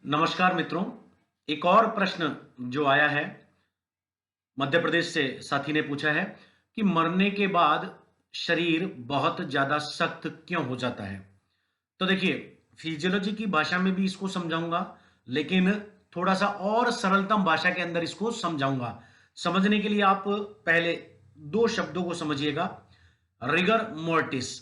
नमस्कार मित्रों। एक और प्रश्न जो आया है, मध्य प्रदेश से साथी ने पूछा है कि मरने के बाद शरीर बहुत ज़्यादा सख्त क्यों हो जाता है? तो देखिए, फिजियोलॉजी की भाषा में भी इसको समझाऊँगा, लेकिन थोड़ा-सा और सरलतम भाषा के अंदर इसको समझाऊँगा। समझने के लिए आप पहले 2 शब्दों को समझिएगा, रिगर मोर्टिस,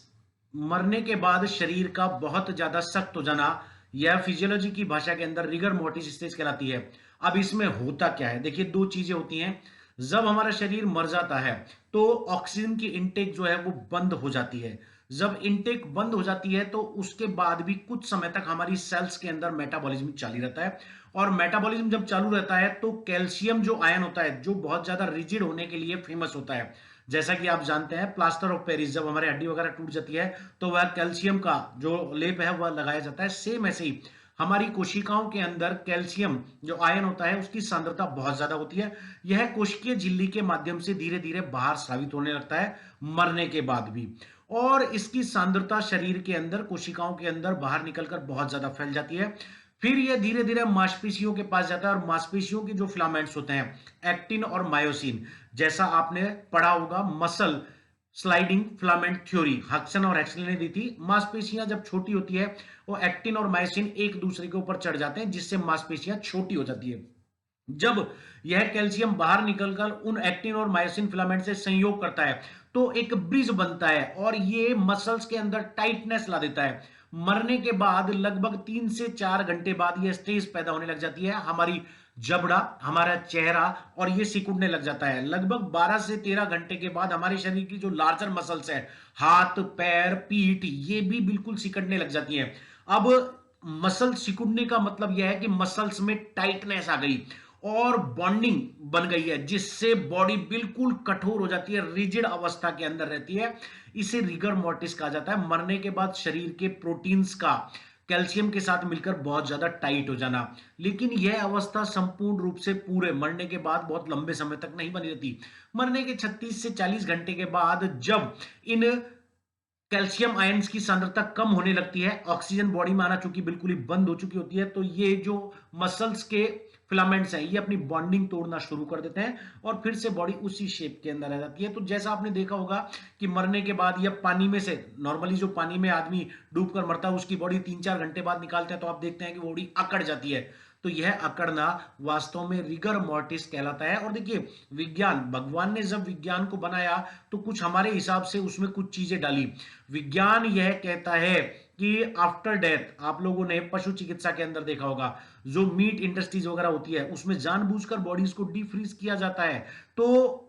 मरने के बाद शरीर का बहुत ज़्यादा सख्त हो जाना, यह फिजियोलॉजी की भाषा के अंदर रिगर मोर्टिस स्टेज कहलाती है। अब इसमें होता क्या है? देखिए 2 चीज़ें होती हैं। जब हमारा शरीर मर जाता है, तो ऑक्सीजन की इनटेक जो है वो बंद हो जाती है। जब इनटेक बंद हो जाती है तो उसके बाद भी कुछ समय तक हमारी सेल्स के अंदर मेटाबॉलिज्म जारी रहता है, और मेटाबॉलिज्म जब चालू रहता है तो कैल्शियम जो आयन होता है, जो बहुत ज्यादा रिजिड होने के लिए फेमस होता है, जैसा कि आप जानते हैं प्लास्टर ऑफ पेरिस, जब हमारी हड्डी वगैरह टूट जाती है तो वह कैल्शियम का जो लेप है वह लगाया जाता है। सेम ऐसे ही हमारी कोशिकाओं के अंदर कैल्शियम जो आयन होता है उसकी सांद्रता बहुत ज्यादा होती है। यह कोशिकीय झिल्ली के माध्यम से धीरे धीरे बाहर स्रावित होने लगता है मरने के बाद भी, और इसकी सांद्रता शरीर के अंदर कोशिकाओं के अंदर बाहर निकलकर बहुत ज्यादा फैल जाती है। फिर यह धीरे धीरे मांसपेशियों के पास जाता है, और मांसपेशियों के जो फिलामेंट्स होते हैं एक्टिन और मायोसिन, जैसा आपने पढ़ा होगा मसल स्लाइडिंग फिलामेंट थ्योरी, हक्सन और हेक्सले ने दी थी। मांसपेशियां जब छोटी होती है, वो एक्टिन और मायोसिन एक दूसरे के ऊपर चढ़ जाते हैं, जिससे मांसपेशियां छोटी हो जाती है। जब यह कैल्शियम बाहर निकलकर उन एक्टिन और मायोसिन फिलामेंट से संयोग करता है, तो एक ब्रिज बनता है और ये मसल्स के अंदर टाइटनेस ला देता है। मरने के बाद लगभग 3 से 4 घंटे बाद यह स्टेज पैदा होने लग जाती है, हमारी जबड़ा, हमारा चेहरा, और ये सिकुड़ने लग जाता है। लगभग 12 से 13 घंटे के बाद हमारे शरीर की जो लार्जर मसल्स है, हाथ, पैर, पीठ, ये भी बिल्कुल सिकुड़ने लग जाती है। अब मसल सिकुड़ने का मतलब यह है कि मसल्स में टाइटनेस आ गई और बॉन्डिंग बन गई है, जिससे बॉडी बिल्कुल कठोर हो जाती है, रिजिड अवस्था के अंदर रहती है। इसे रिगर मोर्टिस कहा जाता है। मरने के बाद शरीर के प्रोटीन्स का कैल्शियम के साथ मिलकर बहुत ज्यादा टाइट हो जाना। लेकिन यह अवस्था संपूर्ण रूप से पूरे मरने के बाद बहुत लंबे समय तक नहीं बनी रहती। मरने के 36 से 40 घंटे के बाद जब इन कैल्शियम आयंस की सांद्रता कम होने लगती है, ऑक्सीजन बॉडी में आना चूंकि बिल्कुल ही बंद हो चुकी होती है, तो ये जो मसल्स के फिलामेंट्स हैं ये अपनी बॉन्डिंग तोड़ना शुरू कर देते हैं, और फिर से बॉडी उसी शेप के अंदर रह जाती है। तो जैसा आपने देखा होगा कि मरने के बाद या पानी में से, नॉर्मली जो पानी में आदमी डूबकर मरता है उसकी बॉडी 3-4 घंटे बाद निकालते हैं, तो आप देखते हैं कि बॉडी अकड़ जाती है। तो यह अकड़ना वास्तव में रिगर मोर्टिस कहलाता है। और देखिए, विज्ञान, भगवान ने जब विज्ञान को बनाया तो कुछ हमारे हिसाब से उसमें कुछ चीजें डाली। विज्ञान यह कहता है कि आफ्टर डेथ, आप लोगों ने पशु चिकित्सा के अंदर देखा होगा, जो मीट इंडस्ट्रीज वगैरह होती है उसमें जानबूझकर बॉडीज को डीफ्रीज किया जाता है। तो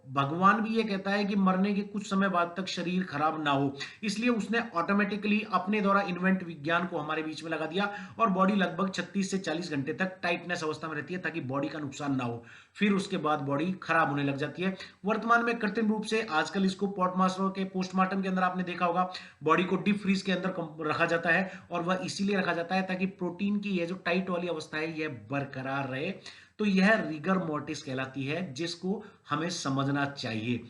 भगवान भी ये कहता है कि मरने के कुछ समय बाद तक शरीर खराब ना हो, इसलिए उसने ऑटोमेटिकली अपने द्वारा इन्वेंट विज्ञान को हमारे बीच में लगा दिया, और बॉडी लगभग 36 से 40 घंटे तक टाइटनेस अवस्था में रहती है ताकि बॉडी का नुकसान ना हो। फिर उसके बाद बॉडी खराब होने लग जाती है। वर्तमान में कृत्रिम रूप से आजकल इसको पोर्टमास्टर के पोस्टमार्टम के अंदर आपने देखा होगा, बॉडी को डीप फ्रीज के अंदर रखा जाता है, और वह इसीलिए रखा जाता है ताकि प्रोटीन की यह जो टाइट वाली अवस्था है यह बरकरार रहे। तो यह रिगर मोर्टिस कहलाती है, जिसको हमें समझना चाहिए।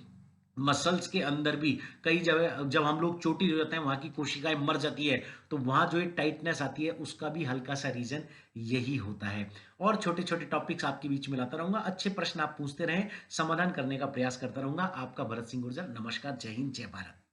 मसल्स के अंदर भी कई जगह जब हम लोग चोटिल हो जाते हैं, वहां की कोशिकाएं मर जाती है, तो वहां जो एक टाइटनेस आती है उसका भी हल्का सा रीजन यही होता है। और छोटे छोटे टॉपिक्स आपके बीच में लाता रहूंगा, अच्छे प्रश्न आप पूछते रहें, समाधान करने का प्रयास करता रहूंगा। आपका भरत सिंह गुर्जर, नमस्कार, जय हिंद, जय भारत।